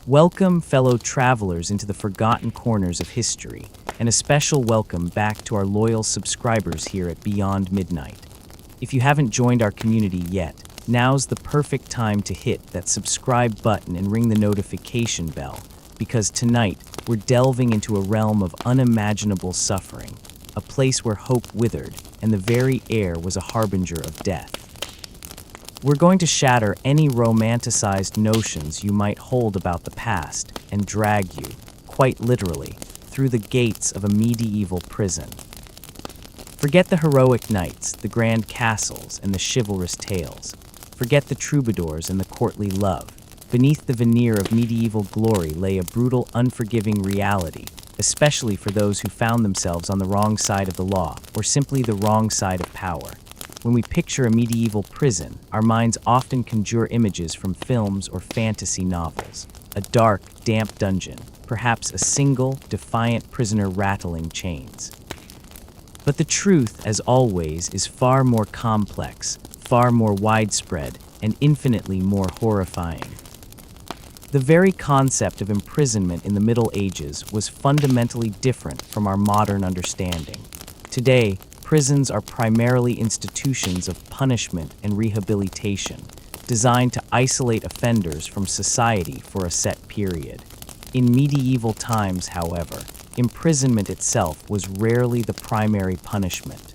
Welcome, fellow travelers, into the forgotten corners of history, and a special welcome back to our loyal subscribers here at Beyond Midnight. If you haven't joined our community yet, now's the perfect time to hit that subscribe button and ring the notification bell, because tonight we're delving into a realm of unimaginable suffering, a place where hope withered and the very air was a harbinger of death. We're going to shatter any romanticized notions you might hold about the past and drag you, quite literally, through the gates of a medieval prison. Forget the heroic knights, the grand castles, and the chivalrous tales. Forget the troubadours and the courtly love. Beneath the veneer of medieval glory lay a brutal, unforgiving reality, especially for those who found themselves on the wrong side of the law, or simply the wrong side of power. When we picture a medieval prison, our minds often conjure images from films or fantasy novels. A dark, damp dungeon, perhaps a single, defiant prisoner rattling chains. But the truth, as always, is far more complex, far more widespread, and infinitely more horrifying. The very concept of imprisonment in the Middle Ages was fundamentally different from our modern understanding. Today, prisons are primarily institutions of punishment and rehabilitation, designed to isolate offenders from society for a set period. In medieval times, however, imprisonment itself was rarely the primary punishment.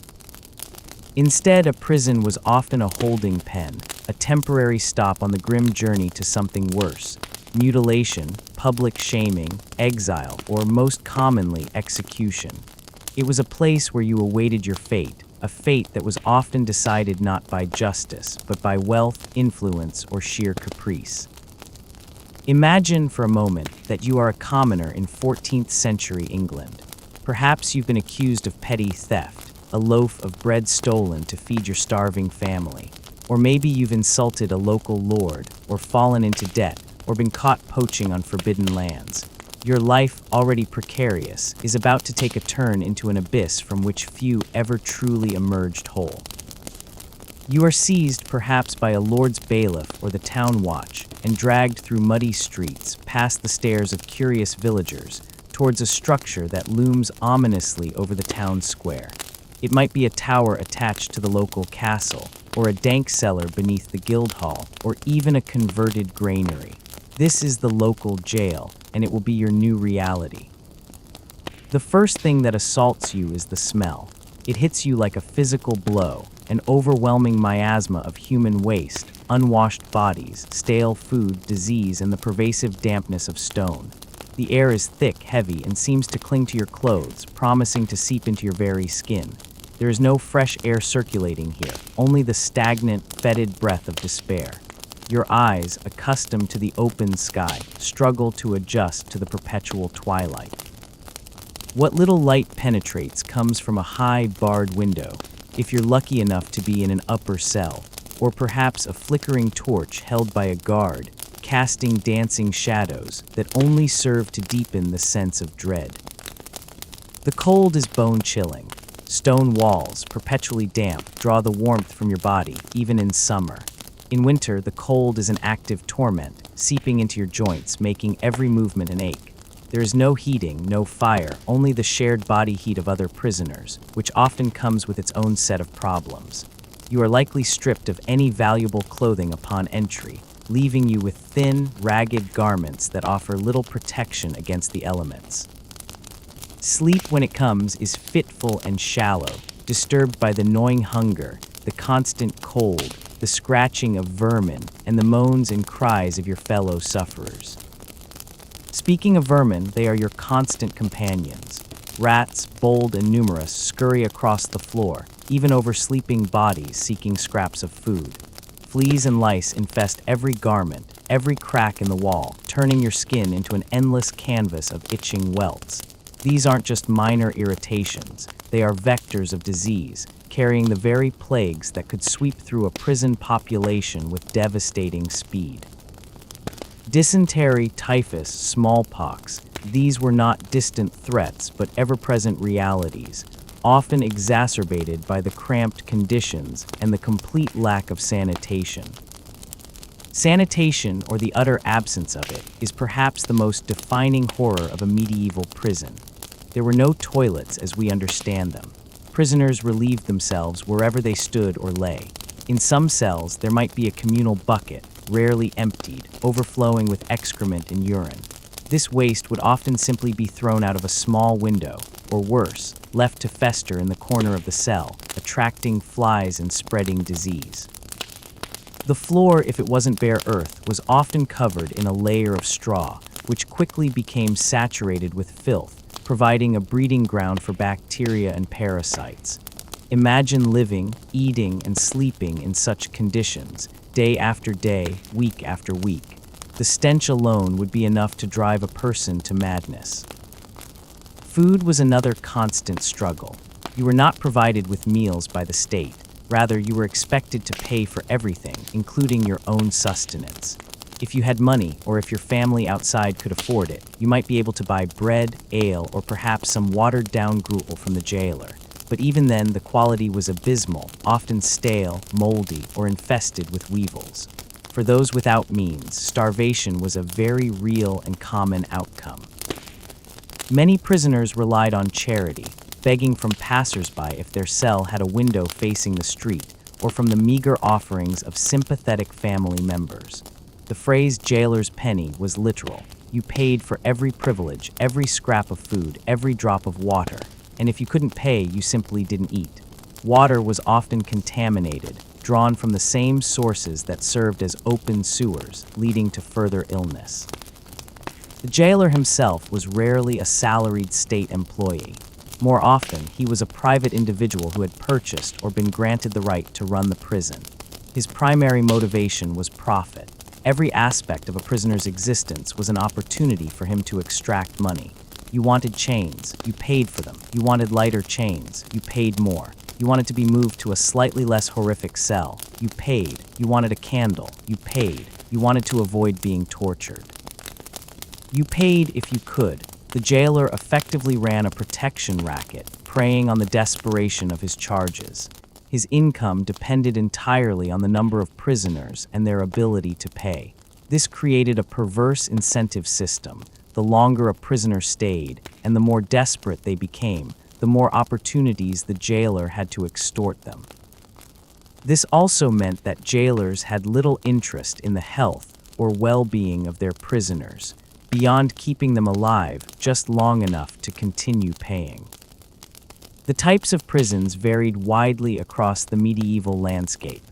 Instead, a prison was often a holding pen, a temporary stop on the grim journey to something worse: mutilation, public shaming, exile, or most commonly, execution. It was a place where you awaited your fate, a fate that was often decided not by justice, but by wealth, influence, or sheer caprice. Imagine for a moment that you are a commoner in 14th century England. Perhaps you've been accused of petty theft, a loaf of bread stolen to feed your starving family. Or maybe you've insulted a local lord, or fallen into debt, or been caught poaching on forbidden lands. Your life, already precarious, is about to take a turn into an abyss from which few ever truly emerged whole. You are seized perhaps by a lord's bailiff or the town watch and dragged through muddy streets, past the stares of curious villagers, towards a structure that looms ominously over the town square. It might be a tower attached to the local castle, or a dank cellar beneath the guild hall, or even a converted granary. This is the local jail, and it will be your new reality. The first thing that assaults you is the smell. It hits you like a physical blow, an overwhelming miasma of human waste, unwashed bodies, stale food, disease, and the pervasive dampness of stone. The air is thick, heavy, and seems to cling to your clothes, promising to seep into your very skin. There is no fresh air circulating here, only the stagnant, fetid breath of despair. Your eyes, accustomed to the open sky, struggle to adjust to the perpetual twilight. What little light penetrates comes from a high, barred window, if you're lucky enough to be in an upper cell, or perhaps a flickering torch held by a guard, casting dancing shadows that only serve to deepen the sense of dread. The cold is bone-chilling. Stone walls, perpetually damp, draw the warmth from your body, even in summer. In winter, the cold is an active torment, seeping into your joints, making every movement an ache. There is no heating, no fire, only the shared body heat of other prisoners, which often comes with its own set of problems. You are likely stripped of any valuable clothing upon entry, leaving you with thin, ragged garments that offer little protection against the elements. Sleep, when it comes, is fitful and shallow, disturbed by the gnawing hunger, the constant cold, the scratching of vermin, and the moans and cries of your fellow sufferers. Speaking of vermin, they are your constant companions. Rats, bold and numerous, scurry across the floor, even over sleeping bodies seeking scraps of food. Fleas and lice infest every garment, every crack in the wall, turning your skin into an endless canvas of itching welts. These aren't just minor irritations, they are vectors of disease, carrying the very plagues that could sweep through a prison population with devastating speed. Dysentery, typhus, smallpox, these were not distant threats but ever-present realities, often exacerbated by the cramped conditions and the complete lack of sanitation. Sanitation, or the utter absence of it, is perhaps the most defining horror of a medieval prison. There were no toilets as we understand them. Prisoners relieved themselves wherever they stood or lay. In some cells, there might be a communal bucket, rarely emptied, overflowing with excrement and urine. This waste would often simply be thrown out of a small window, or worse, left to fester in the corner of the cell, attracting flies and spreading disease. The floor, if it wasn't bare earth, was often covered in a layer of straw, which quickly became saturated with filth, providing a breeding ground for bacteria and parasites. Imagine living, eating, and sleeping in such conditions, day after day, week after week. The stench alone would be enough to drive a person to madness. Food was another constant struggle. You were not provided with meals by the state. Rather, you were expected to pay for everything, including your own sustenance. If you had money, or if your family outside could afford it, you might be able to buy bread, ale, or perhaps some watered-down gruel from the jailer. But even then, the quality was abysmal, often stale, moldy, or infested with weevils. For those without means, starvation was a very real and common outcome. Many prisoners relied on charity, begging from passers-by if their cell had a window facing the street, or from the meager offerings of sympathetic family members. The phrase jailer's penny was literal. You paid for every privilege, every scrap of food, every drop of water, and if you couldn't pay, you simply didn't eat. Water was often contaminated, drawn from the same sources that served as open sewers, leading to further illness. The jailer himself was rarely a salaried state employee. More often, he was a private individual who had purchased or been granted the right to run the prison. His primary motivation was profit. Every aspect of a prisoner's existence was an opportunity for him to extract money. You wanted chains, you paid for them. You wanted lighter chains, you paid more. You wanted to be moved to a slightly less horrific cell, you paid. You wanted a candle, you paid. You wanted to avoid being tortured. You paid if you could. The jailer effectively ran a protection racket, preying on the desperation of his charges. His income depended entirely on the number of prisoners and their ability to pay. This created a perverse incentive system. The longer a prisoner stayed, and the more desperate they became, the more opportunities the jailer had to extort them. This also meant that jailers had little interest in the health or well-being of their prisoners, beyond keeping them alive just long enough to continue paying. The types of prisons varied widely across the medieval landscape.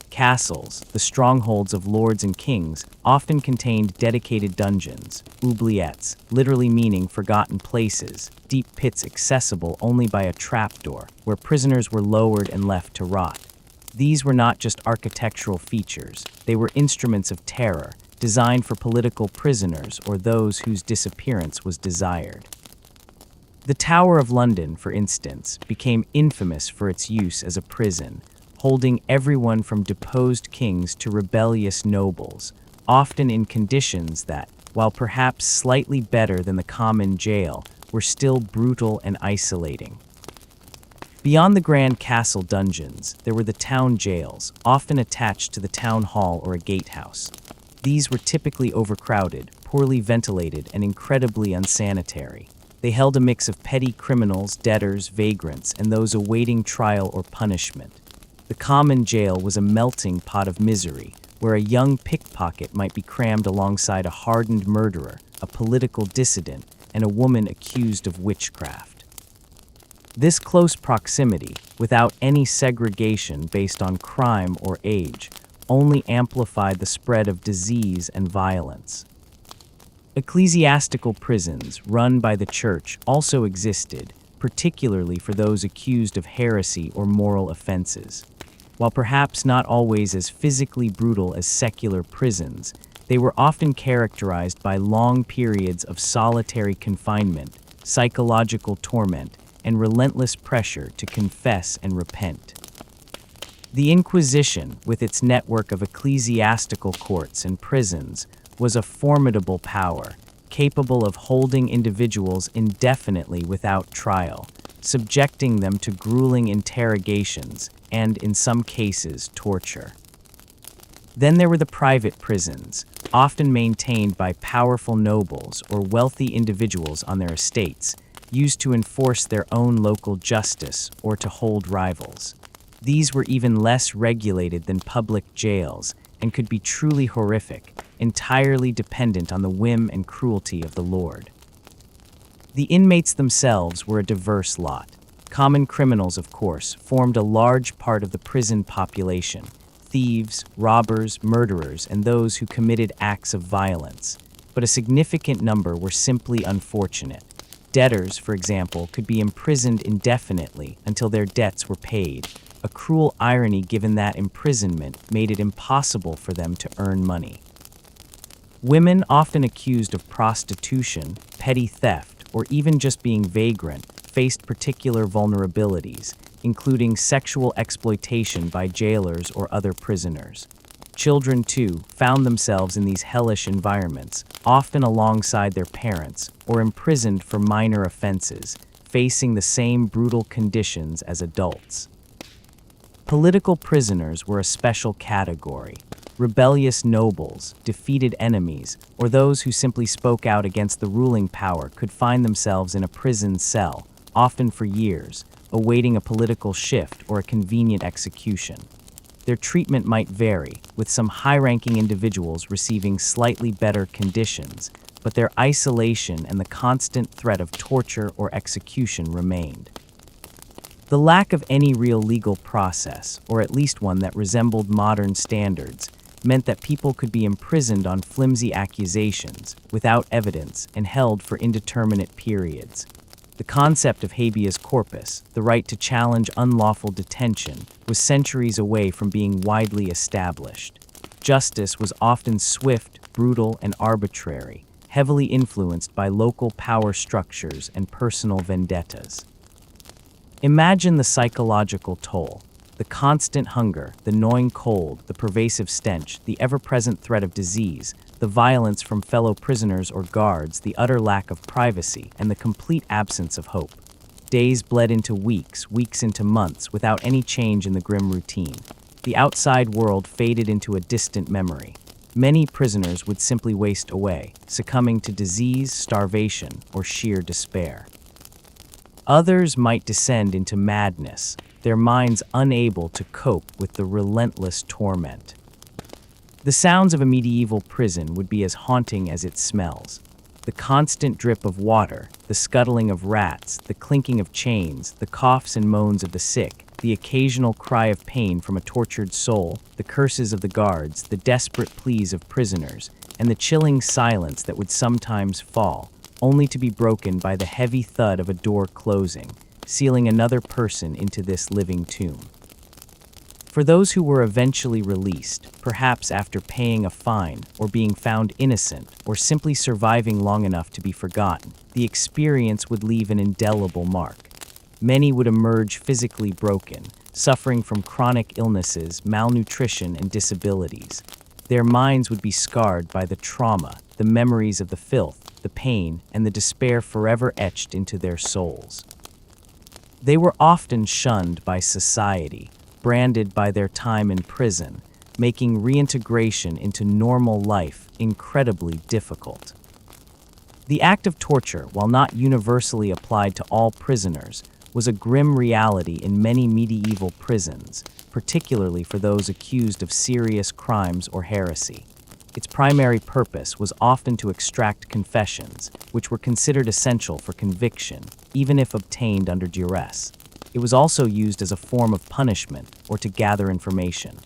Castles, the strongholds of lords and kings, often contained dedicated dungeons, oubliettes, literally meaning forgotten places, deep pits accessible only by a trapdoor, where prisoners were lowered and left to rot. These were not just architectural features, they were instruments of terror, designed for political prisoners or those whose disappearance was desired. The Tower of London, for instance, became infamous for its use as a prison, holding everyone from deposed kings to rebellious nobles, often in conditions that, while perhaps slightly better than the common jail, were still brutal and isolating. Beyond the grand castle dungeons, there were the town jails, often attached to the town hall or a gatehouse. These were typically overcrowded, poorly ventilated, and incredibly unsanitary. They held a mix of petty criminals, debtors, vagrants, and those awaiting trial or punishment. The common jail was a melting pot of misery, where a young pickpocket might be crammed alongside a hardened murderer, a political dissident, and a woman accused of witchcraft. This close proximity, without any segregation based on crime or age, only amplified the spread of disease and violence. Ecclesiastical prisons, run by the church, also existed, particularly for those accused of heresy or moral offenses. While perhaps not always as physically brutal as secular prisons, they were often characterized by long periods of solitary confinement, psychological torment, and relentless pressure to confess and repent. The Inquisition, with its network of ecclesiastical courts and prisons, was a formidable power, capable of holding individuals indefinitely without trial, subjecting them to grueling interrogations and, in some cases, torture. Then there were the private prisons, often maintained by powerful nobles or wealthy individuals on their estates, used to enforce their own local justice or to hold rivals. These were even less regulated than public jails and could be truly horrific, entirely dependent on the whim and cruelty of the lord. The inmates themselves were a diverse lot. Common criminals, of course, formed a large part of the prison population: thieves, robbers, murderers, and those who committed acts of violence. But a significant number were simply unfortunate. Debtors, for example, could be imprisoned indefinitely until their debts were paid, a cruel irony given that imprisonment made it impossible for them to earn money. Women, often accused of prostitution, petty theft, or even just being vagrant, faced particular vulnerabilities, including sexual exploitation by jailers or other prisoners. Children, too, found themselves in these hellish environments, often alongside their parents, or imprisoned for minor offenses, facing the same brutal conditions as adults. Political prisoners were a special category. Rebellious nobles, defeated enemies, or those who simply spoke out against the ruling power could find themselves in a prison cell, often for years, awaiting a political shift or a convenient execution. Their treatment might vary, with some high-ranking individuals receiving slightly better conditions, but their isolation and the constant threat of torture or execution remained. The lack of any real legal process, or at least one that resembled modern standards, meant that people could be imprisoned on flimsy accusations, without evidence, and held for indeterminate periods. The concept of habeas corpus, the right to challenge unlawful detention, was centuries away from being widely established. Justice was often swift, brutal, and arbitrary, heavily influenced by local power structures and personal vendettas. Imagine the psychological toll: the constant hunger, the gnawing cold, the pervasive stench, the ever-present threat of disease, the violence from fellow prisoners or guards, the utter lack of privacy, and the complete absence of hope. Days bled into weeks, weeks into months, without any change in the grim routine. The outside world faded into a distant memory. Many prisoners would simply waste away, succumbing to disease, starvation, or sheer despair. Others might descend into madness, their minds unable to cope with the relentless torment. The sounds of a medieval prison would be as haunting as its smells. The constant drip of water, the scuttling of rats, the clinking of chains, the coughs and moans of the sick, the occasional cry of pain from a tortured soul, the curses of the guards, the desperate pleas of prisoners, and the chilling silence that would sometimes fall, only to be broken by the heavy thud of a door closing, sealing another person into this living tomb. For those who were eventually released, perhaps after paying a fine or being found innocent or simply surviving long enough to be forgotten, the experience would leave an indelible mark. Many would emerge physically broken, suffering from chronic illnesses, malnutrition, and disabilities. Their minds would be scarred by the trauma, the memories of the filth, the pain, and the despair forever etched into their souls. They were often shunned by society, branded by their time in prison, making reintegration into normal life incredibly difficult. The act of torture, while not universally applied to all prisoners, was a grim reality in many medieval prisons, particularly for those accused of serious crimes or heresy. Its primary purpose was often to extract confessions, which were considered essential for conviction, even if obtained under duress. It was also used as a form of punishment or to gather information.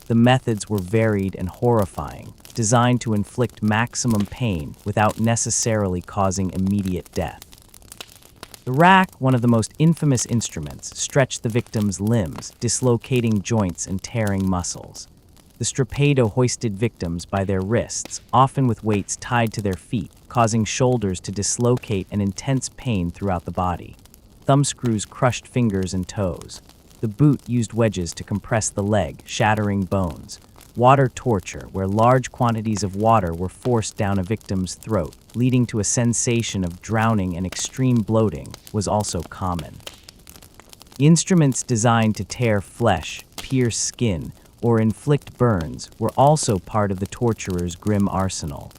The methods were varied and horrifying, designed to inflict maximum pain without necessarily causing immediate death. The rack, one of the most infamous instruments, stretched the victim's limbs, dislocating joints and tearing muscles. The strapado hoisted victims by their wrists, often with weights tied to their feet, causing shoulders to dislocate and intense pain throughout the body. Thumbscrews crushed fingers and toes. The boot used wedges to compress the leg, shattering bones. Water torture, where large quantities of water were forced down a victim's throat, leading to a sensation of drowning and extreme bloating, was also common. Instruments designed to tear flesh, pierce skin, or inflict burns were also part of the torturer's grim arsenal.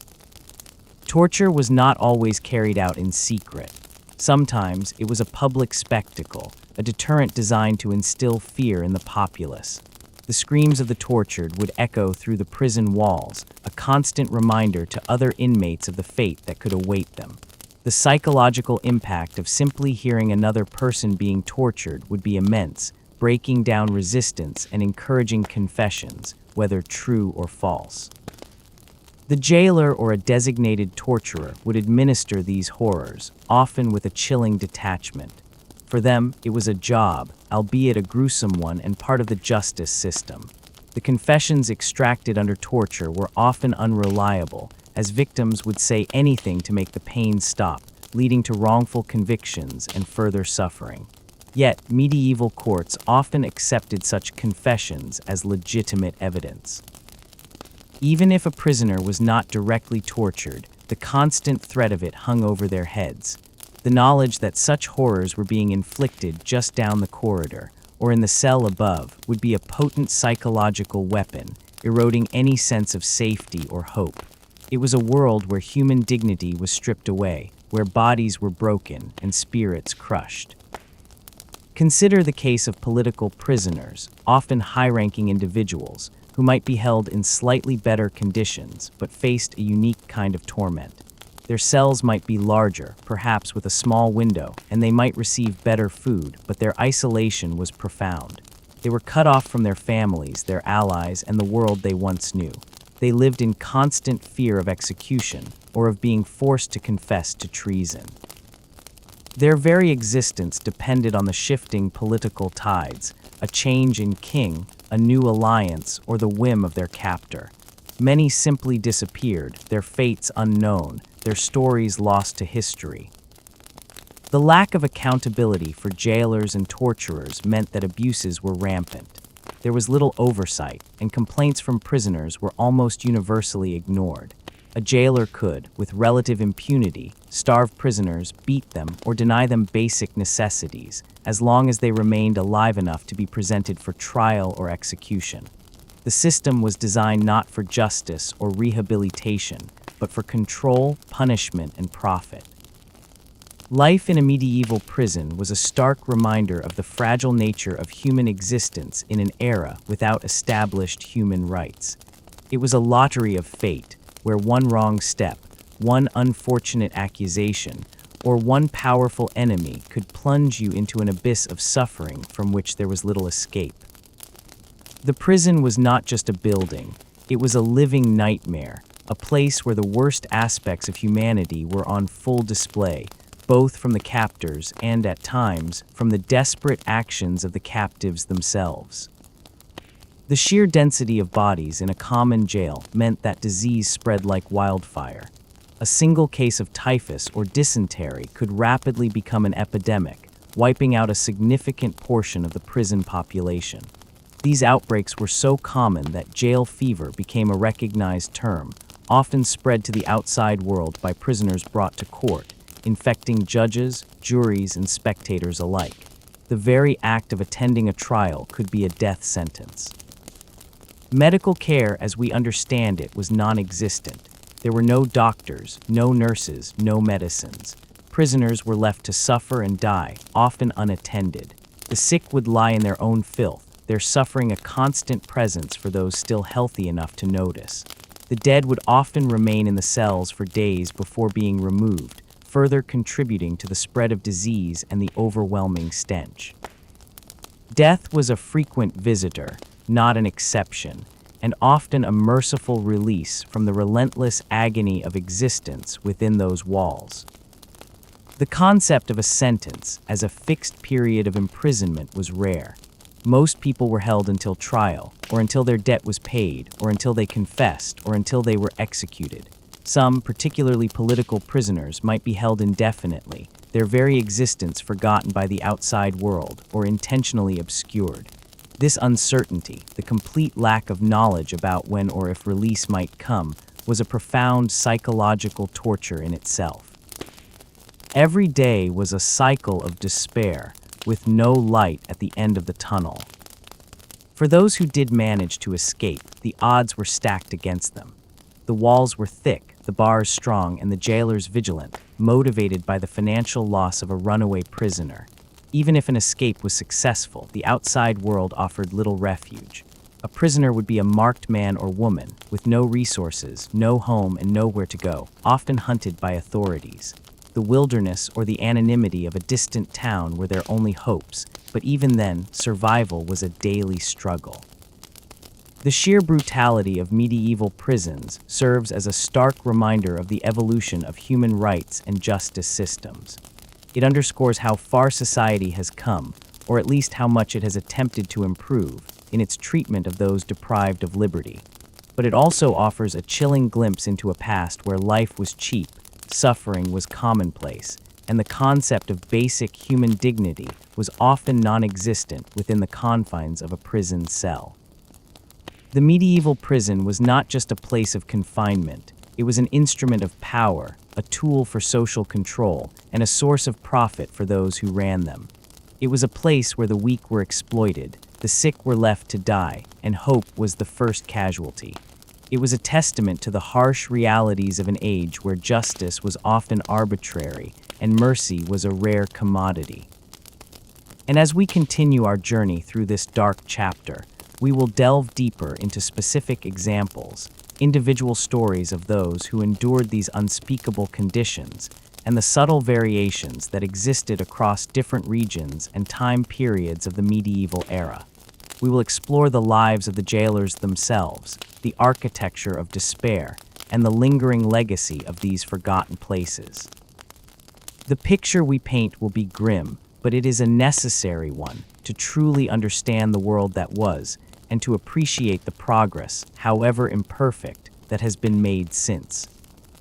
Torture was not always carried out in secret. Sometimes it was a public spectacle, a deterrent designed to instill fear in the populace. The screams of the tortured would echo through the prison walls, a constant reminder to other inmates of the fate that could await them. The psychological impact of simply hearing another person being tortured would be immense, breaking down resistance and encouraging confessions, whether true or false. The jailer or a designated torturer would administer these horrors, often with a chilling detachment. For them, it was a job, albeit a gruesome one and part of the justice system. The confessions extracted under torture were often unreliable, as victims would say anything to make the pain stop, leading to wrongful convictions and further suffering. Yet, medieval courts often accepted such confessions as legitimate evidence. Even if a prisoner was not directly tortured, the constant threat of it hung over their heads. The knowledge that such horrors were being inflicted just down the corridor, or in the cell above, would be a potent psychological weapon, eroding any sense of safety or hope. It was a world where human dignity was stripped away, where bodies were broken and spirits crushed. Consider the case of political prisoners, often high-ranking individuals, who might be held in slightly better conditions but faced a unique kind of torment. Their cells might be larger, perhaps with a small window, and they might receive better food, but their isolation was profound. They were cut off from their families, their allies, and the world they once knew. They lived in constant fear of execution or of being forced to confess to treason. Their very existence depended on the shifting political tides, a change in king, a new alliance, or the whim of their captor. Many simply disappeared, their fates unknown, their stories lost to history. The lack of accountability for jailers and torturers meant that abuses were rampant. There was little oversight, and complaints from prisoners were almost universally ignored. A jailer could, with relative impunity, starve prisoners, beat them, or deny them basic necessities, as long as they remained alive enough to be presented for trial or execution. The system was designed not for justice or rehabilitation, but for control, punishment, and profit. Life in a medieval prison was a stark reminder of the fragile nature of human existence in an era without established human rights. It was a lottery of fate, where one wrong step, one unfortunate accusation, or one powerful enemy could plunge you into an abyss of suffering from which there was little escape. The prison was not just a building, it was a living nightmare, a place where the worst aspects of humanity were on full display, both from the captors and, at times, from the desperate actions of the captives themselves. The sheer density of bodies in a common jail meant that disease spread like wildfire. A single case of typhus or dysentery could rapidly become an epidemic, wiping out a significant portion of the prison population. These outbreaks were so common that jail fever became a recognized term, often spread to the outside world by prisoners brought to court, infecting judges, juries, and spectators alike. The very act of attending a trial could be a death sentence. Medical care, as we understand it, was non-existent. There were no doctors, no nurses, no medicines. Prisoners were left to suffer and die, often unattended. The sick would lie in their own filth, their suffering a constant presence for those still healthy enough to notice. The dead would often remain in the cells for days before being removed, further contributing to the spread of disease and the overwhelming stench. Death was a frequent visitor, not an exception, and often a merciful release from the relentless agony of existence within those walls. The concept of a sentence as a fixed period of imprisonment was rare. Most people were held until trial, or until their debt was paid, or until they confessed, or until they were executed. Some, particularly political prisoners, might be held indefinitely, their very existence forgotten by the outside world, or intentionally obscured. This uncertainty, the complete lack of knowledge about when or if release might come, was a profound psychological torture in itself. Every day was a cycle of despair, with no light at the end of the tunnel. For those who did manage to escape, the odds were stacked against them. The walls were thick, the bars strong, and the jailers vigilant, motivated by the financial loss of a runaway prisoner. Even if an escape was successful, the outside world offered little refuge. A prisoner would be a marked man or woman, with no resources, no home, and nowhere to go, often hunted by authorities. The wilderness or the anonymity of a distant town were their only hopes, but even then, survival was a daily struggle. The sheer brutality of medieval prisons serves as a stark reminder of the evolution of human rights and justice systems. It underscores how far society has come, or at least how much it has attempted to improve, in its treatment of those deprived of liberty. But it also offers a chilling glimpse into a past where life was cheap, suffering was commonplace, and the concept of basic human dignity was often non-existent within the confines of a prison cell. The medieval prison was not just a place of confinement, it was an instrument of power, a tool for social control, and a source of profit for those who ran them. It was a place where the weak were exploited, the sick were left to die, and hope was the first casualty. It was a testament to the harsh realities of an age where justice was often arbitrary and mercy was a rare commodity. And as we continue our journey through this dark chapter, we will delve deeper into specific examples, individual stories of those who endured these unspeakable conditions, and the subtle variations that existed across different regions and time periods of the medieval era. We will explore the lives of the jailers themselves, the architecture of despair, and the lingering legacy of these forgotten places. The picture we paint will be grim, but it is a necessary one to truly understand the world that was and to appreciate the progress, however imperfect, that has been made since.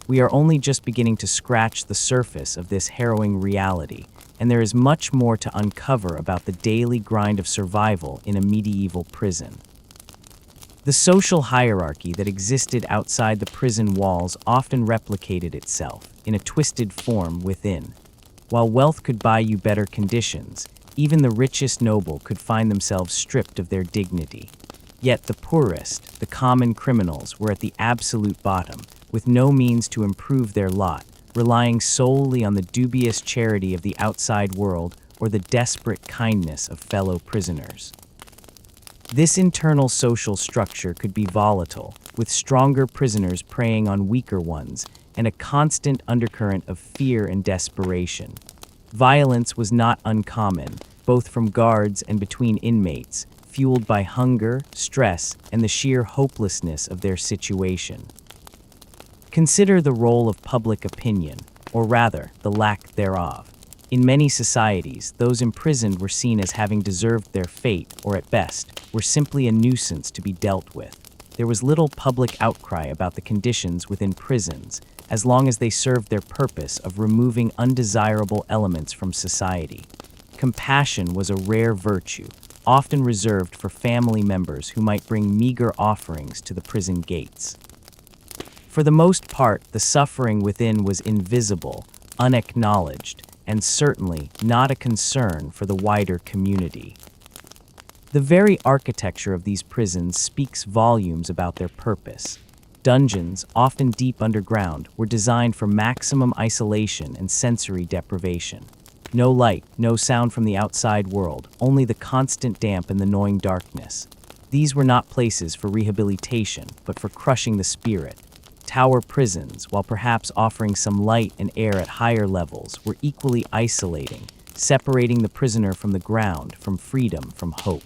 We are only just beginning to scratch the surface of this harrowing reality, and there is much more to uncover about the daily grind of survival in a medieval prison. The social hierarchy that existed outside the prison walls often replicated itself, in a twisted form, within. While wealth could buy you better conditions, even the richest noble could find themselves stripped of their dignity. Yet the poorest, the common criminals, were at the absolute bottom, with no means to improve their lot, relying solely on the dubious charity of the outside world or the desperate kindness of fellow prisoners. This internal social structure could be volatile, with stronger prisoners preying on weaker ones, and a constant undercurrent of fear and desperation. Violence was not uncommon, both from guards and between inmates, fueled by hunger, stress, and the sheer hopelessness of their situation. Consider the role of public opinion, or rather, the lack thereof. In many societies, those imprisoned were seen as having deserved their fate, or at best, were simply a nuisance to be dealt with. There was little public outcry about the conditions within prisons, as long as they served their purpose of removing undesirable elements from society. Compassion was a rare virtue, often reserved for family members who might bring meager offerings to the prison gates. For the most part, the suffering within was invisible, unacknowledged, and certainly not a concern for the wider community. The very architecture of these prisons speaks volumes about their purpose. Dungeons, often deep underground, were designed for maximum isolation and sensory deprivation. No light, no sound from the outside world, only the constant damp and the gnawing darkness. These were not places for rehabilitation, but for crushing the spirit. Tower prisons, while perhaps offering some light and air at higher levels, were equally isolating, separating the prisoner from the ground, from freedom, from hope.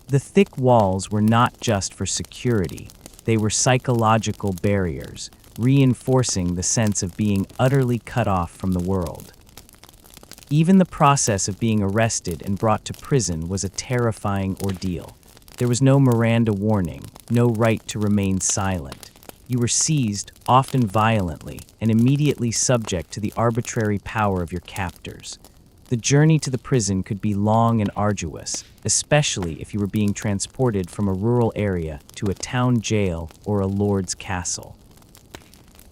The thick walls were not just for security, they were psychological barriers, reinforcing the sense of being utterly cut off from the world. Even the process of being arrested and brought to prison was a terrifying ordeal. There was no Miranda warning, no right to remain silent. You were seized, often violently, and immediately subject to the arbitrary power of your captors. The journey to the prison could be long and arduous, especially if you were being transported from a rural area to a town jail or a lord's castle.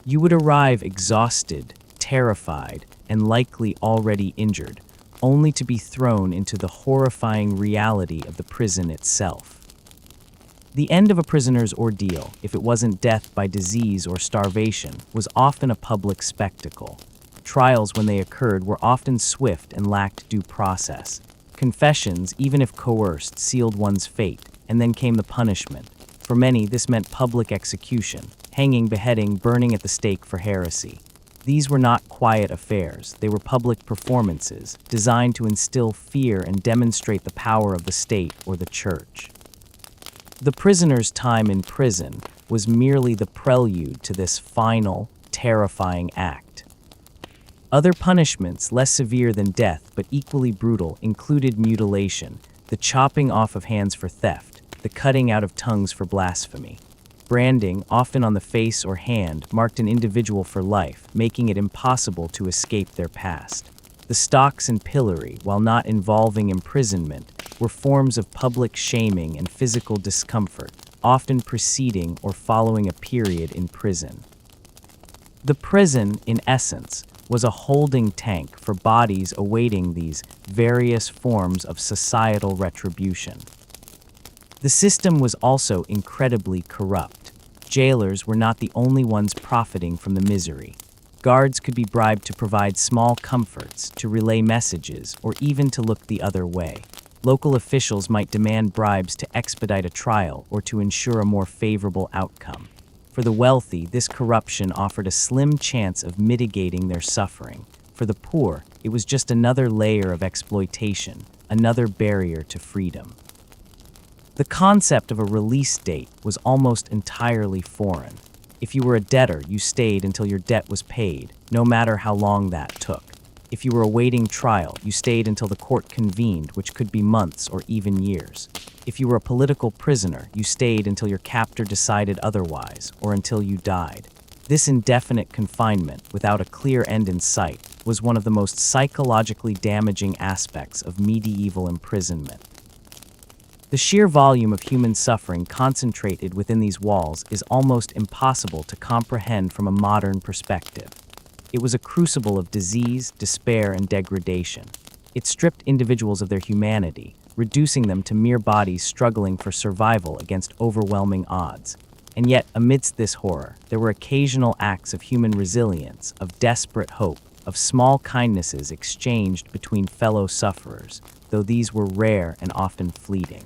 You would arrive exhausted, terrified, and likely already injured, only to be thrown into the horrifying reality of the prison itself. The end of a prisoner's ordeal, if it wasn't death by disease or starvation, was often a public spectacle. Trials, when they occurred, were often swift and lacked due process. Confessions, even if coerced, sealed one's fate, and then came the punishment. For many, this meant public execution, hanging, beheading, burning at the stake for heresy. These were not quiet affairs. They were public performances, designed to instill fear and demonstrate the power of the state or the church. The prisoner's time in prison was merely the prelude to this final, terrifying act. Other punishments, less severe than death but equally brutal, included mutilation, the chopping off of hands for theft, the cutting out of tongues for blasphemy. Branding, often on the face or hand, marked an individual for life, making it impossible to escape their past. The stocks and pillory, while not involving imprisonment, were forms of public shaming and physical discomfort, often preceding or following a period in prison. The prison, in essence, was a holding tank for bodies awaiting these various forms of societal retribution. The system was also incredibly corrupt. Jailers were not the only ones profiting from the misery. Guards could be bribed to provide small comforts, to relay messages, or even to look the other way. Local officials might demand bribes to expedite a trial or to ensure a more favorable outcome. For the wealthy, this corruption offered a slim chance of mitigating their suffering. For the poor, it was just another layer of exploitation, another barrier to freedom. The concept of a release date was almost entirely foreign. If you were a debtor, you stayed until your debt was paid, no matter how long that took. If you were awaiting trial, you stayed until the court convened, which could be months or even years. If you were a political prisoner, you stayed until your captor decided otherwise, or until you died. This indefinite confinement, without a clear end in sight, was one of the most psychologically damaging aspects of medieval imprisonment. The sheer volume of human suffering concentrated within these walls is almost impossible to comprehend from a modern perspective. It was a crucible of disease, despair, and degradation. It stripped individuals of their humanity, reducing them to mere bodies struggling for survival against overwhelming odds. And yet, amidst this horror, there were occasional acts of human resilience, of desperate hope, of small kindnesses exchanged between fellow sufferers, though these were rare and often fleeting.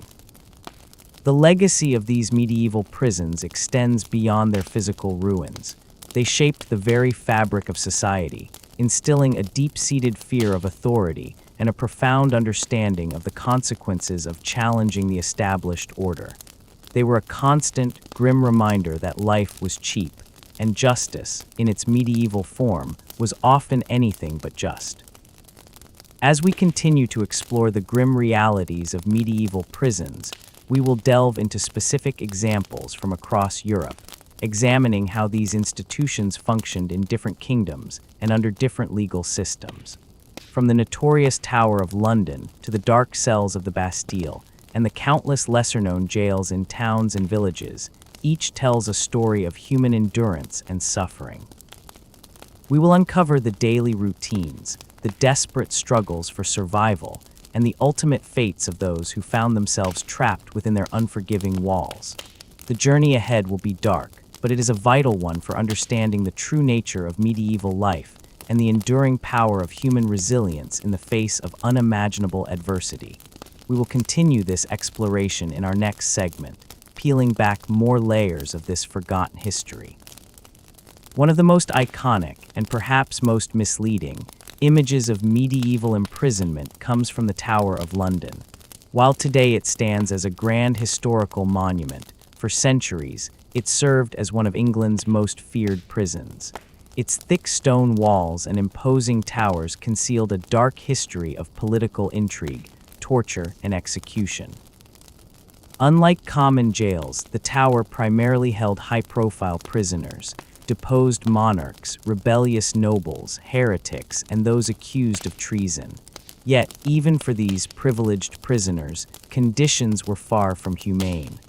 The legacy of these medieval prisons extends beyond their physical ruins. They shaped the very fabric of society, instilling a deep-seated fear of authority and a profound understanding of the consequences of challenging the established order. They were a constant, grim reminder that life was cheap, and justice, in its medieval form, was often anything but just. As we continue to explore the grim realities of medieval prisons, we will delve into specific examples from across Europe, examining how these institutions functioned in different kingdoms and under different legal systems. From the notorious Tower of London to the dark cells of the Bastille and the countless lesser-known jails in towns and villages, each tells a story of human endurance and suffering. We will uncover the daily routines, the desperate struggles for survival, and the ultimate fates of those who found themselves trapped within their unforgiving walls. The journey ahead will be dark, but it is a vital one for understanding the true nature of medieval life and the enduring power of human resilience in the face of unimaginable adversity. We will continue this exploration in our next segment, peeling back more layers of this forgotten history. One of the most iconic, and perhaps most misleading, images of medieval imprisonment comes from the Tower of London. While today it stands as a grand historical monument, for centuries it served as one of England's most feared prisons. Its thick stone walls and imposing towers concealed a dark history of political intrigue, torture, and execution. Unlike common jails, the tower primarily held high-profile prisoners, deposed monarchs, rebellious nobles, heretics, and those accused of treason. Yet, even for these privileged prisoners, conditions were far from humane.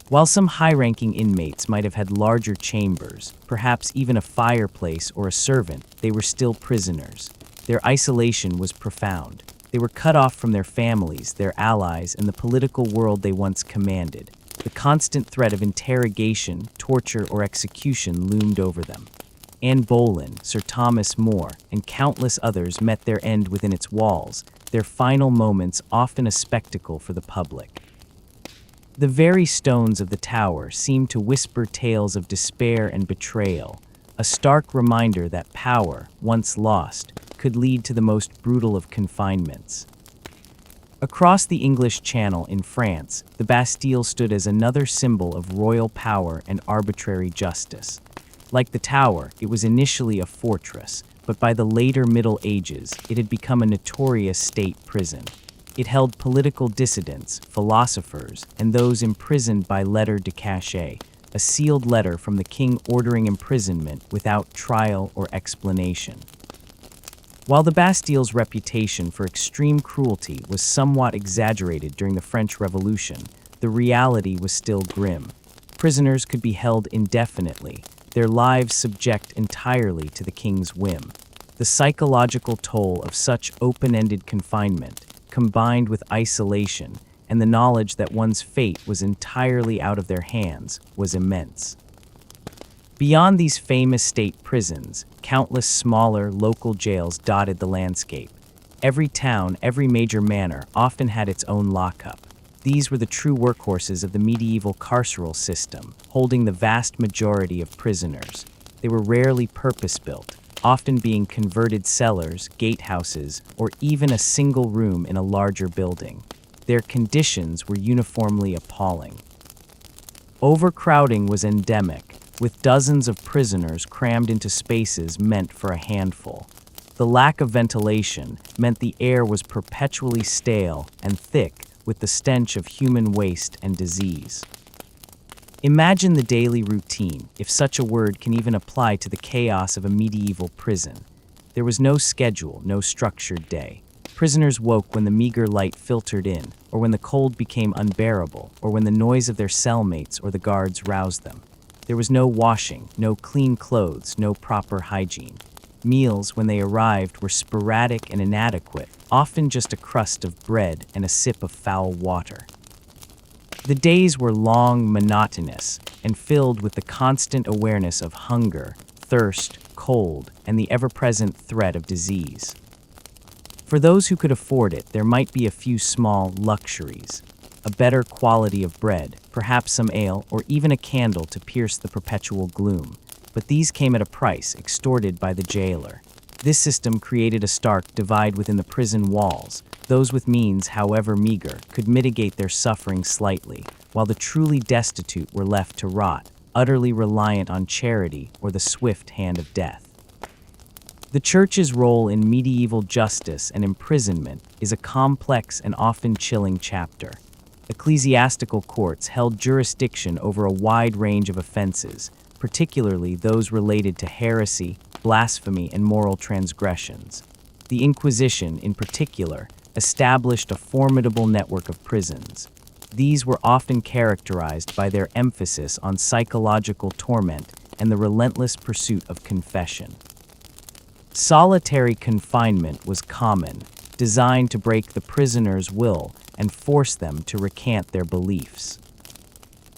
While some high-ranking inmates might have had larger chambers, perhaps even a fireplace or a servant, they were still prisoners. Their isolation was profound. They were cut off from their families, their allies, and the political world they once commanded. The constant threat of interrogation, torture, or execution loomed over them. Anne Boleyn, Sir Thomas More, and countless others met their end within its walls, their final moments often a spectacle for the public. The very stones of the tower seemed to whisper tales of despair and betrayal, a stark reminder that power, once lost, could lead to the most brutal of confinements. Across the English Channel in France, the Bastille stood as another symbol of royal power and arbitrary justice. Like the Tower, it was initially a fortress, but by the later Middle Ages, it had become a notorious state prison. It held political dissidents, philosophers, and those imprisoned by lettre de cachet, a sealed letter from the king ordering imprisonment without trial or explanation. While the Bastille's reputation for extreme cruelty was somewhat exaggerated during the French Revolution, the reality was still grim. Prisoners could be held indefinitely, their lives subject entirely to the king's whim. The psychological toll of such open-ended confinement, combined with isolation and the knowledge that one's fate was entirely out of their hands, was immense. Beyond these famous state prisons, countless smaller, local jails dotted the landscape. Every town, every major manor, often had its own lockup. These were the true workhorses of the medieval carceral system, holding the vast majority of prisoners. They were rarely purpose-built, often being converted cellars, gatehouses, or even a single room in a larger building. Their conditions were uniformly appalling. Overcrowding was endemic, with dozens of prisoners crammed into spaces meant for a handful. The lack of ventilation meant the air was perpetually stale and thick with the stench of human waste and disease. Imagine the daily routine, if such a word can even apply to the chaos of a medieval prison. There was no schedule, no structured day. Prisoners woke when the meager light filtered in, or when the cold became unbearable, or when the noise of their cellmates or the guards roused them. There was no washing, no clean clothes, no proper hygiene. Meals, when they arrived, were sporadic and inadequate, often just a crust of bread and a sip of foul water. The days were long, monotonous, and filled with the constant awareness of hunger, thirst, cold, and the ever-present threat of disease. For those who could afford it, there might be a few small luxuries. A better quality of bread, perhaps some ale, or even a candle to pierce the perpetual gloom. But these came at a price extorted by the jailer. This system created a stark divide within the prison walls. Those with means, however meager, could mitigate their suffering slightly, while the truly destitute were left to rot, utterly reliant on charity or the swift hand of death. The Church's role in medieval justice and imprisonment is a complex and often chilling chapter. Ecclesiastical courts held jurisdiction over a wide range of offenses, particularly those related to heresy, blasphemy, and moral transgressions. The Inquisition, in particular, established a formidable network of prisons. These were often characterized by their emphasis on psychological torment and the relentless pursuit of confession. Solitary confinement was common, designed to break the prisoner's will and force them to recant their beliefs.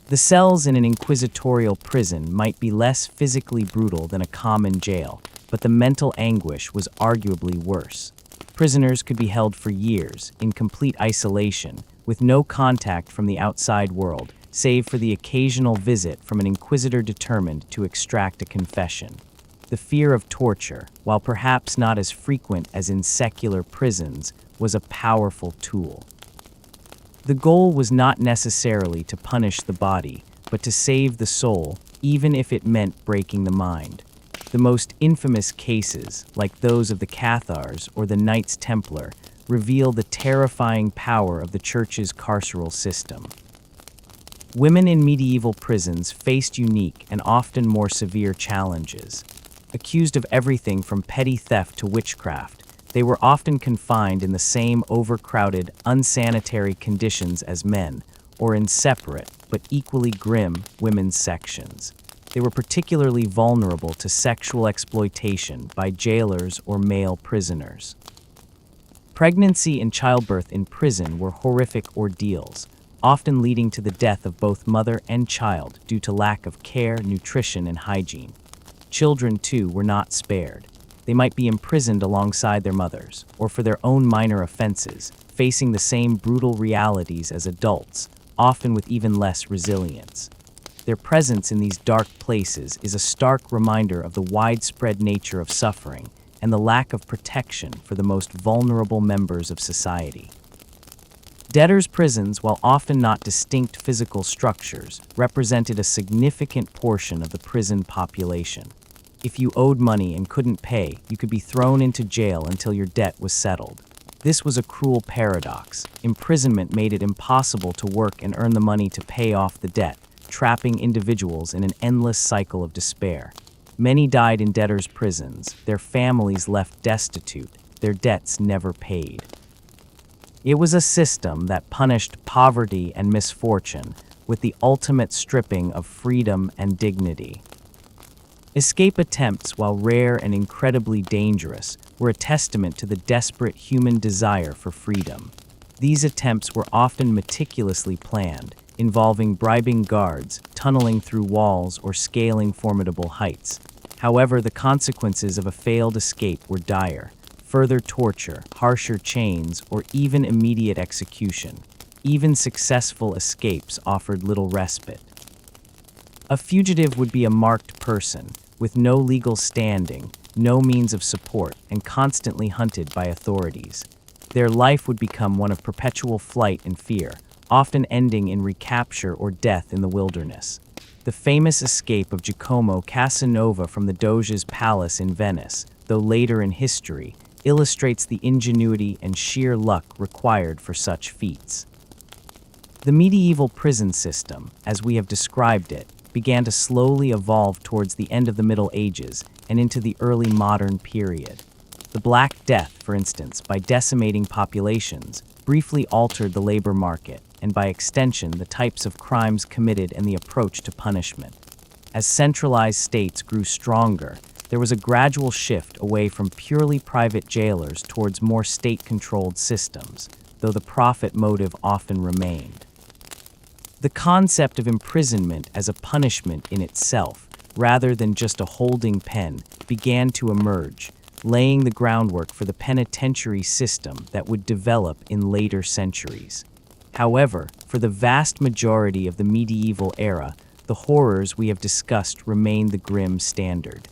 The cells in an inquisitorial prison might be less physically brutal than a common jail, but the mental anguish was arguably worse. Prisoners could be held for years, in complete isolation, with no contact from the outside world, save for the occasional visit from an inquisitor determined to extract a confession. The fear of torture, while perhaps not as frequent as in secular prisons, was a powerful tool. The goal was not necessarily to punish the body, but to save the soul, even if it meant breaking the mind. The most infamous cases, like those of the Cathars or the Knights Templar, reveal the terrifying power of the Church's carceral system. Women in medieval prisons faced unique and often more severe challenges. Accused of everything from petty theft to witchcraft, they were often confined in the same overcrowded, unsanitary conditions as men, or in separate, but equally grim, women's sections. They were particularly vulnerable to sexual exploitation by jailers or male prisoners. Pregnancy and childbirth in prison were horrific ordeals, often leading to the death of both mother and child due to lack of care, nutrition, and hygiene. Children, too, were not spared. They might be imprisoned alongside their mothers, or for their own minor offenses, facing the same brutal realities as adults, often with even less resilience. Their presence in these dark places is a stark reminder of the widespread nature of suffering and the lack of protection for the most vulnerable members of society. Debtors' prisons, while often not distinct physical structures, represented a significant portion of the prison population. If you owed money and couldn't pay, you could be thrown into jail until your debt was settled. This was a cruel paradox. Imprisonment made it impossible to work and earn the money to pay off the debt, trapping individuals in an endless cycle of despair. Many died in debtors' prisons, their families left destitute, their debts never paid. It was a system that punished poverty and misfortune with the ultimate stripping of freedom and dignity. Escape attempts, while rare and incredibly dangerous, were a testament to the desperate human desire for freedom. These attempts were often meticulously planned, involving bribing guards, tunneling through walls, or scaling formidable heights. However, the consequences of a failed escape were dire: further torture, harsher chains, or even immediate execution. Even successful escapes offered little respite. A fugitive would be a marked person, with no legal standing, no means of support, and constantly hunted by authorities. Their life would become one of perpetual flight and fear, often ending in recapture or death in the wilderness. The famous escape of Giacomo Casanova from the Doge's palace in Venice, though later in history, illustrates the ingenuity and sheer luck required for such feats. The medieval prison system, as we have described it, began to slowly evolve towards the end of the Middle Ages and into the early modern period. The Black Death, for instance, by decimating populations, briefly altered the labor market, and by extension, the types of crimes committed and the approach to punishment. As centralized states grew stronger, there was a gradual shift away from purely private jailers towards more state-controlled systems, though the profit motive often remained. The concept of imprisonment as a punishment in itself, rather than just a holding pen, began to emerge, laying the groundwork for the penitentiary system that would develop in later centuries. However, for the vast majority of the medieval era, the horrors we have discussed remain the grim standard.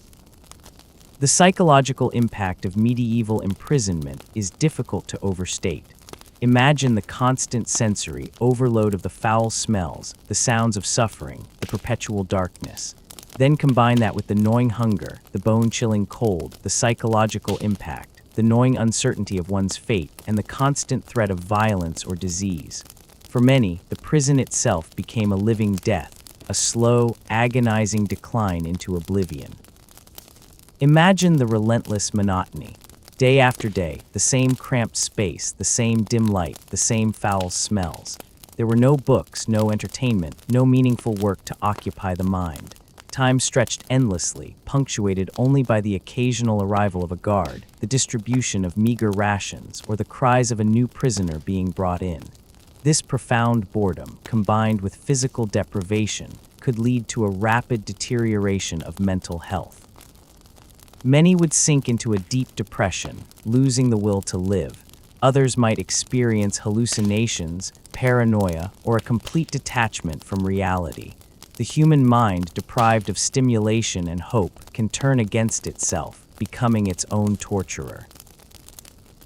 The psychological impact of medieval imprisonment is difficult to overstate. Imagine the constant sensory overload of the foul smells, the sounds of suffering, the perpetual darkness. Then combine that with the gnawing hunger, the bone-chilling cold, the psychological impact, the gnawing uncertainty of one's fate, and the constant threat of violence or disease. For many, the prison itself became a living death, a slow, agonizing decline into oblivion. Imagine the relentless monotony. Day after day, the same cramped space, the same dim light, the same foul smells. There were no books, no entertainment, no meaningful work to occupy the mind. Time stretched endlessly, punctuated only by the occasional arrival of a guard, the distribution of meager rations, or the cries of a new prisoner being brought in. This profound boredom, combined with physical deprivation, could lead to a rapid deterioration of mental health. Many would sink into a deep depression, losing the will to live. Others might experience hallucinations, paranoia, or a complete detachment from reality. The human mind, deprived of stimulation and hope, can turn against itself, becoming its own torturer.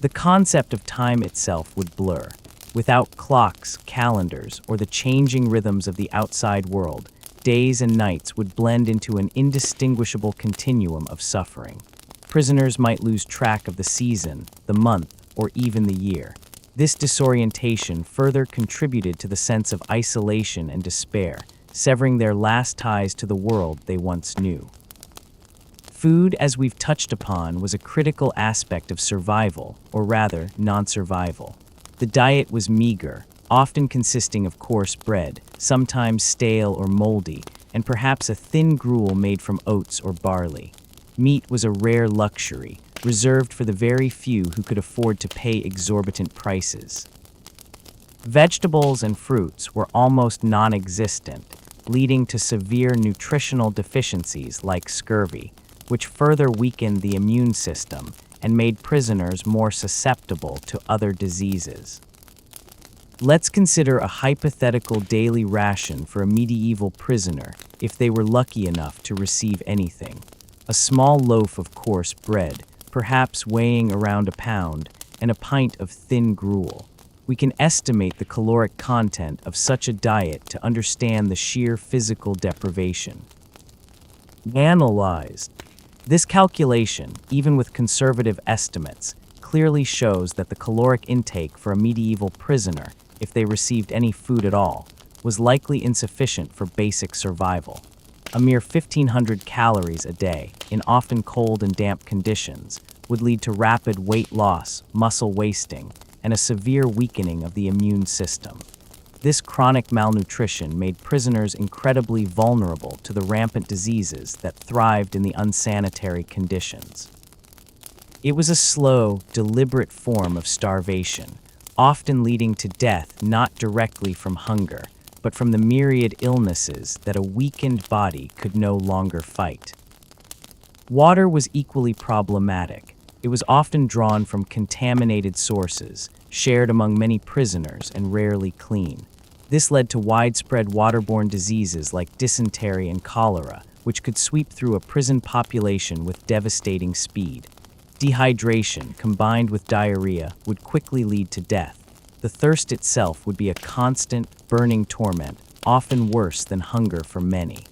The concept of time itself would blur. Without clocks, calendars, or the changing rhythms of the outside world, days and nights would blend into an indistinguishable continuum of suffering. Prisoners might lose track of the season, the month, or even the year. This disorientation further contributed to the sense of isolation and despair, severing their last ties to the world they once knew. Food, as we've touched upon, was a critical aspect of survival, or rather, non-survival. The diet was meager, often consisting of coarse bread, sometimes stale or moldy, and perhaps a thin gruel made from oats or barley. Meat was a rare luxury, reserved for the very few who could afford to pay exorbitant prices. Vegetables and fruits were almost non-existent, leading to severe nutritional deficiencies like scurvy, which further weakened the immune system and made prisoners more susceptible to other diseases. Let's consider a hypothetical daily ration for a medieval prisoner if they were lucky enough to receive anything. A small loaf of coarse bread, perhaps weighing around a pound, and a pint of thin gruel. We can estimate the caloric content of such a diet to understand the sheer physical deprivation. Analyzed. This calculation, even with conservative estimates, clearly shows that the caloric intake for a medieval prisoner, if they received any food at all, was likely insufficient for basic survival. A mere 1,500 calories a day, in often cold and damp conditions, would lead to rapid weight loss, muscle wasting, and a severe weakening of the immune system. This chronic malnutrition made prisoners incredibly vulnerable to the rampant diseases that thrived in the unsanitary conditions. It was a slow, deliberate form of starvation, often leading to death not directly from hunger, but from the myriad illnesses that a weakened body could no longer fight. Water was equally problematic. It was often drawn from contaminated sources, shared among many prisoners and rarely clean. This led to widespread waterborne diseases like dysentery and cholera, which could sweep through a prison population with devastating speed. Dehydration, combined with diarrhea, would quickly lead to death. The thirst itself would be a constant, burning torment, often worse than hunger for many.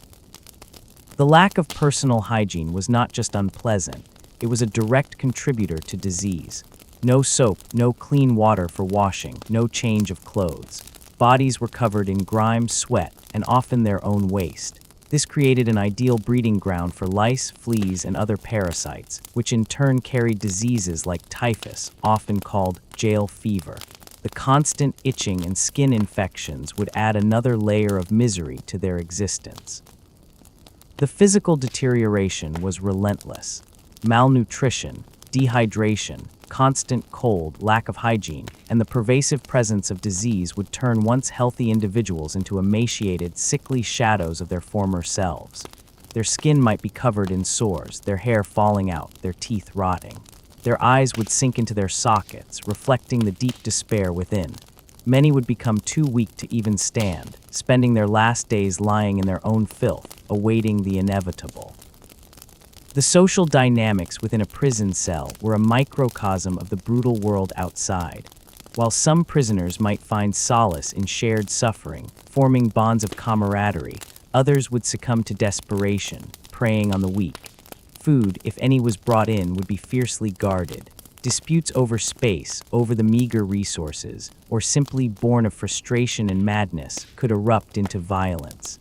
The lack of personal hygiene was not just unpleasant, it was a direct contributor to disease. No soap, no clean water for washing, no change of clothes. Bodies were covered in grime, sweat, and often their own waste. This created an ideal breeding ground for lice, fleas, and other parasites, which in turn carried diseases like typhus, often called jail fever. The constant itching and skin infections would add another layer of misery to their existence. The physical deterioration was relentless. Malnutrition, dehydration, constant cold, lack of hygiene, and the pervasive presence of disease would turn once healthy individuals into emaciated, sickly shadows of their former selves. Their skin might be covered in sores, their hair falling out, their teeth rotting. Their eyes would sink into their sockets, reflecting the deep despair within. Many would become too weak to even stand, spending their last days lying in their own filth, awaiting the inevitable. The social dynamics within a prison cell were a microcosm of the brutal world outside. While some prisoners might find solace in shared suffering, forming bonds of camaraderie, others would succumb to desperation, preying on the weak. Food, if any was brought in, would be fiercely guarded. Disputes over space, over the meager resources, or simply born of frustration and madness, could erupt into violence.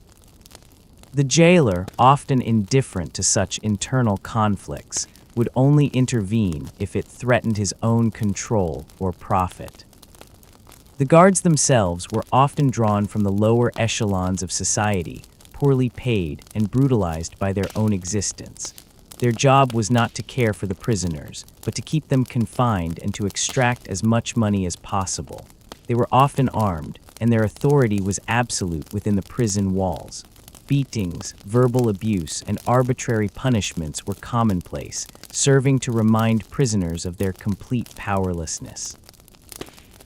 The jailer, often indifferent to such internal conflicts, would only intervene if it threatened his own control or profit. The guards themselves were often drawn from the lower echelons of society, poorly paid and brutalized by their own existence. Their job was not to care for the prisoners, but to keep them confined and to extract as much money as possible. They were often armed, and their authority was absolute within the prison walls. Beatings, verbal abuse, and arbitrary punishments were commonplace, serving to remind prisoners of their complete powerlessness.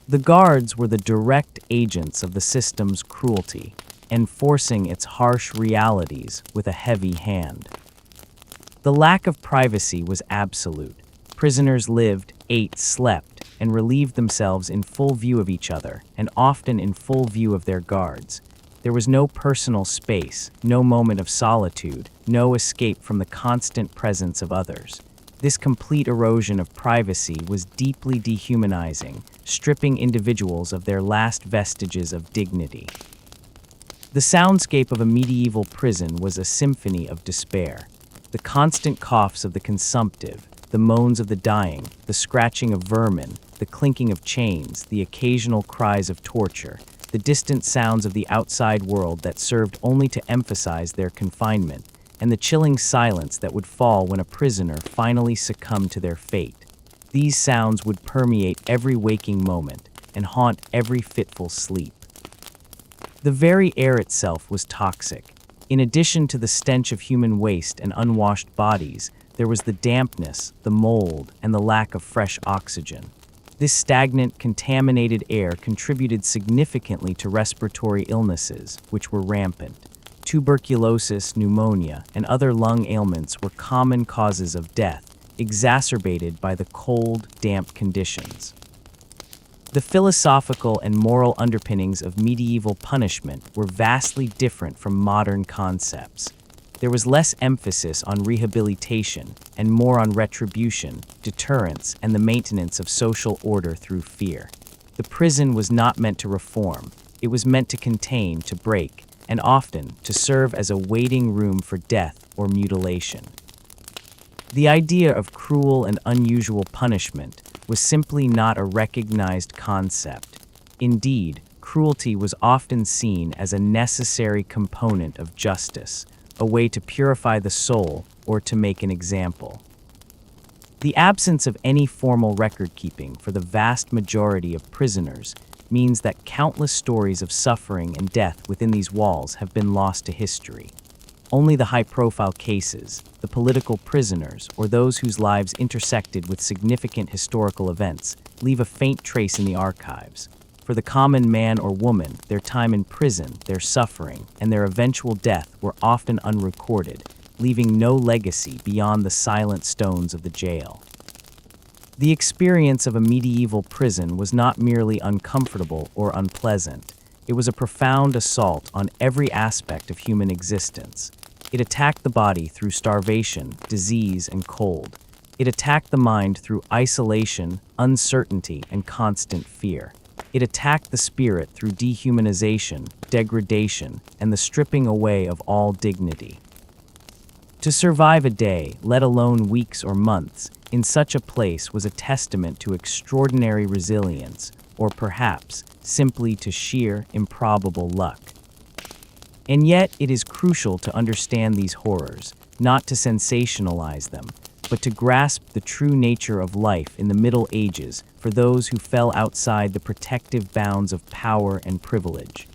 The guards were the direct agents of the system's cruelty, enforcing its harsh realities with a heavy hand. The lack of privacy was absolute. Prisoners lived, ate, slept, and relieved themselves in full view of each other, and often in full view of their guards. There was no personal space, no moment of solitude, no escape from the constant presence of others. This complete erosion of privacy was deeply dehumanizing, stripping individuals of their last vestiges of dignity. The soundscape of a medieval prison was a symphony of despair. The constant coughs of the consumptive, the moans of the dying, the scratching of vermin, the clinking of chains, the occasional cries of torture. the distant sounds of the outside world that served only to emphasize their confinement, and the chilling silence that would fall when a prisoner finally succumbed to their fate. These sounds would permeate every waking moment and haunt every fitful sleep. The very air itself was toxic. In addition to the stench of human waste and unwashed bodies, there was the dampness, the mold, and the lack of fresh oxygen. This stagnant, contaminated air contributed significantly to respiratory illnesses, which were rampant. Tuberculosis, pneumonia, and other lung ailments were common causes of death, exacerbated by the cold, damp conditions. The philosophical and moral underpinnings of medieval punishment were vastly different from modern concepts. There was less emphasis on rehabilitation and more on retribution, deterrence, and the maintenance of social order through fear. The prison was not meant to reform. It was meant to contain, to break, and often to serve as a waiting room for death or mutilation. The idea of cruel and unusual punishment was simply not a recognized concept. Indeed, cruelty was often seen as a necessary component of justice, a way to purify the soul or to make an example. The absence of any formal record-keeping for the vast majority of prisoners means that countless stories of suffering and death within these walls have been lost to history. Only the high-profile cases, the political prisoners, or those whose lives intersected with significant historical events leave a faint trace in the archives. For the common man or woman, their time in prison, their suffering, and their eventual death were often unrecorded, leaving no legacy beyond the silent stones of the jail. The experience of a medieval prison was not merely uncomfortable or unpleasant. It was a profound assault on every aspect of human existence. It attacked the body through starvation, disease, and cold. It attacked the mind through isolation, uncertainty, and constant fear. It attacked the spirit through dehumanization, degradation, and the stripping away of all dignity. To survive a day, let alone weeks or months, in such a place was a testament to extraordinary resilience, or perhaps simply to sheer, improbable luck. And yet, it is crucial to understand these horrors, not to sensationalize them, but to grasp the true nature of life in the Middle Ages for those who fell outside the protective bounds of power and privilege.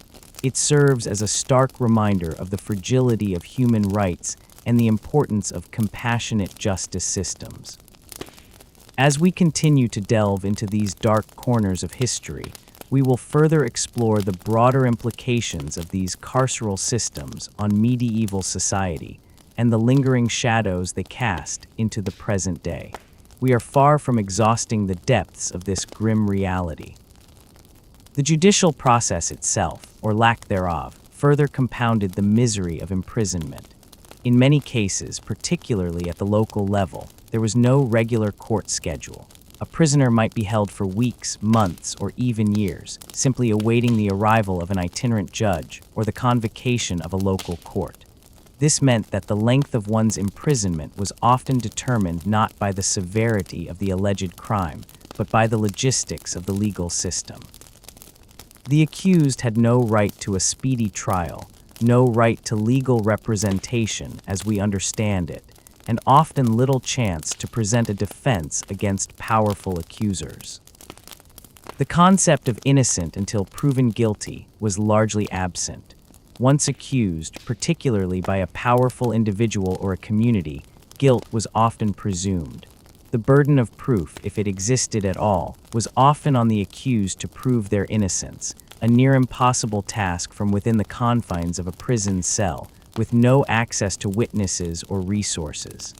It serves as a stark reminder of the fragility of human rights and the importance of compassionate justice systems. As we continue to delve into these dark corners of history, we will further explore the broader implications of these carceral systems on medieval society and the lingering shadows they cast into the present day. We are far from exhausting the depths of this grim reality. The judicial process itself, or lack thereof, further compounded the misery of imprisonment. In many cases, particularly at the local level, there was no regular court schedule. A prisoner might be held for weeks, months, or even years, simply awaiting the arrival of an itinerant judge or the convocation of a local court. This meant that the length of one's imprisonment was often determined not by the severity of the alleged crime, but by the logistics of the legal system. The accused had no right to a speedy trial, no right to legal representation as we understand it, and often little chance to present a defense against powerful accusers. The concept of innocent until proven guilty was largely absent. Once accused, particularly by a powerful individual or a community, guilt was often presumed. The burden of proof, if it existed at all, was often on the accused to prove their innocence, a near impossible task from within the confines of a prison cell, with no access to witnesses or resources.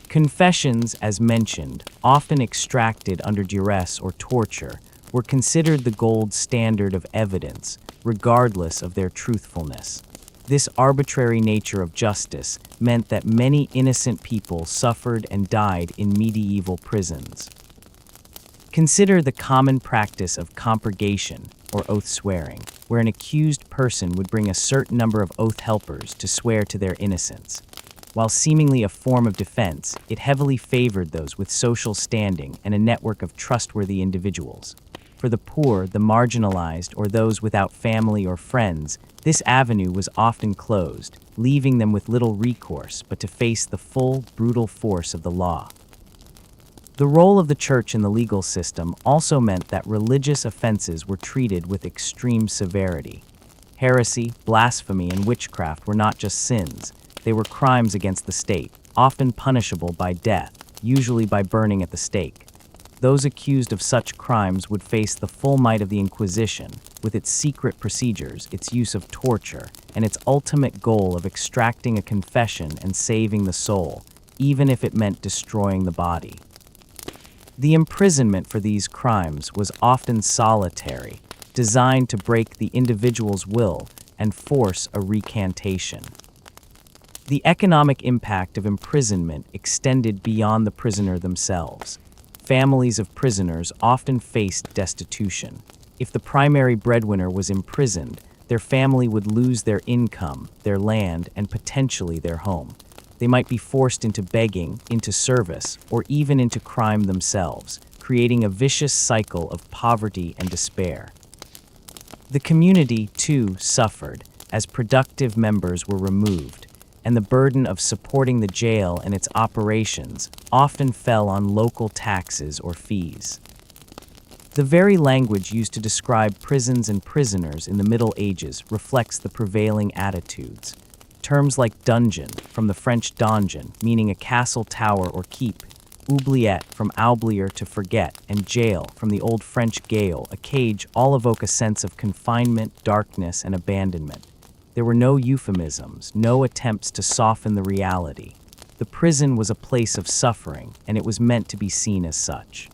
Confessions, as mentioned, often extracted under duress or torture, were considered the gold standard of evidence, regardless of their truthfulness. This arbitrary nature of justice meant that many innocent people suffered and died in medieval prisons. Consider the common practice of compurgation, or oath swearing, where an accused person would bring a certain number of oath helpers to swear to their innocence. While seemingly a form of defense, it heavily favored those with social standing and a network of trustworthy individuals. For the poor, the marginalized, or those without family or friends, this avenue was often closed, leaving them with little recourse but to face the full, brutal force of the law. The role of the church in the legal system also meant that religious offenses were treated with extreme severity. Heresy, blasphemy, and witchcraft were not just sins, they were crimes against the state, often punishable by death, usually by burning at the stake. Those accused of such crimes would face the full might of the Inquisition, with its secret procedures, its use of torture, and its ultimate goal of extracting a confession and saving the soul, even if it meant destroying the body. The imprisonment for these crimes was often solitary, designed to break the individual's will and force a recantation. The economic impact of imprisonment extended beyond the prisoner themselves. Families of prisoners often faced destitution. If the primary breadwinner was imprisoned, their family would lose their income, their land, and potentially their home. They might be forced into begging, into service, or even into crime themselves, creating a vicious cycle of poverty and despair. The community, too, suffered, as productive members were removed, and the burden of supporting the jail and its operations often fell on local taxes or fees. The very language used to describe prisons and prisoners in the Middle Ages reflects the prevailing attitudes. Terms like dungeon, from the French donjon, meaning a castle, tower, or keep, oubliette, from oublier, to forget, and jail, from the Old French gaol, a cage, all evoke a sense of confinement, darkness, and abandonment. There were no euphemisms, no attempts to soften the reality. The prison was a place of suffering, and it was meant to be seen as such.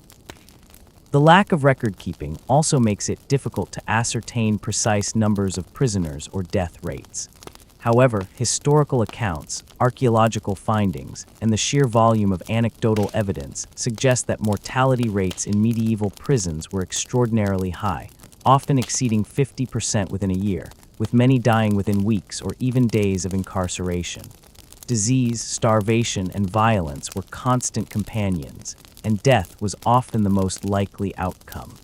The lack of record-keeping also makes it difficult to ascertain precise numbers of prisoners or death rates. However, historical accounts, archaeological findings, and the sheer volume of anecdotal evidence suggest that mortality rates in medieval prisons were extraordinarily high, often exceeding 50% within a year, with many dying within weeks or even days of incarceration. Disease, starvation, and violence were constant companions, and death was often the most likely outcome.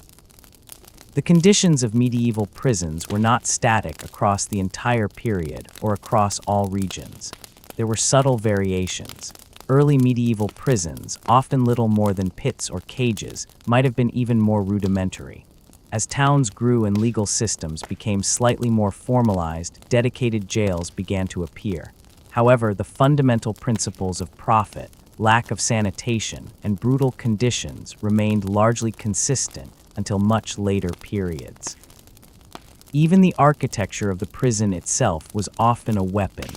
The conditions of medieval prisons were not static across the entire period or across all regions. There were subtle variations. Early medieval prisons, often little more than pits or cages, might have been even more rudimentary. As towns grew and legal systems became slightly more formalized, dedicated jails began to appear. However, the fundamental principles of profit, lack of sanitation, and brutal conditions remained largely consistent until much later periods. Even the architecture of the prison itself was often a weapon.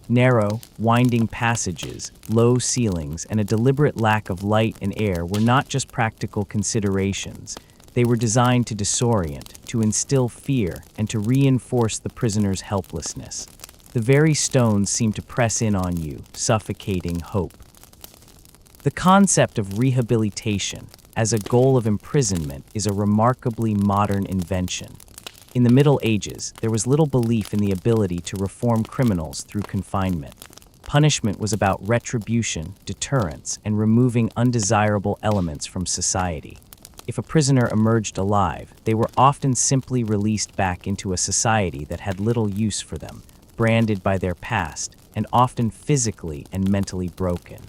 Narrow, winding passages, low ceilings, and a deliberate lack of light and air were not just practical considerations. They were designed to disorient, to instill fear, and to reinforce the prisoner's helplessness. The very stones seemed to press in on you, suffocating hope. The concept of rehabilitation as a goal of imprisonment is a remarkably modern invention. In the Middle Ages, there was little belief in the ability to reform criminals through confinement. Punishment was about retribution, deterrence, and removing undesirable elements from society. If a prisoner emerged alive, they were often simply released back into a society that had little use for them, branded by their past, and often physically and mentally broken.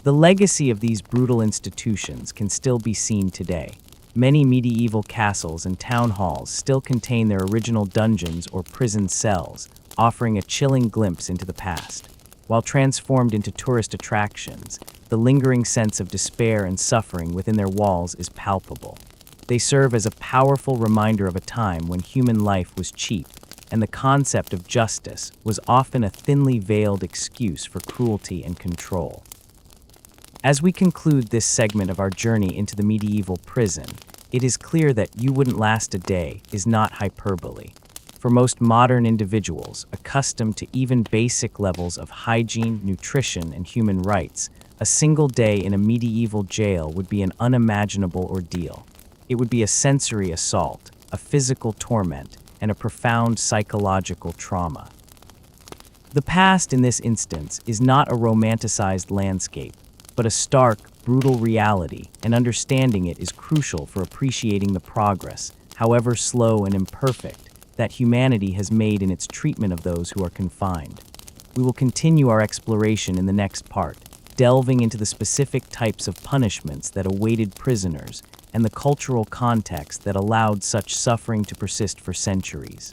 The legacy of these brutal institutions can still be seen today. Many medieval castles and town halls still contain their original dungeons or prison cells, offering a chilling glimpse into the past. While transformed into tourist attractions, the lingering sense of despair and suffering within their walls is palpable. They serve as a powerful reminder of a time when human life was cheap, and the concept of justice was often a thinly veiled excuse for cruelty and control. As we conclude this segment of our journey into the medieval prison, it is clear that "you wouldn't last a day" is not hyperbole. For most modern individuals, accustomed to even basic levels of hygiene, nutrition, and human rights, a single day in a medieval jail would be an unimaginable ordeal. It would be a sensory assault, a physical torment, and a profound psychological trauma. The past in this instance is not a romanticized landscape, but a stark, brutal reality, and understanding it is crucial for appreciating the progress, however slow and imperfect, that humanity has made in its treatment of those who are confined. We will continue our exploration in the next part, delving into the specific types of punishments that awaited prisoners and the cultural context that allowed such suffering to persist for centuries.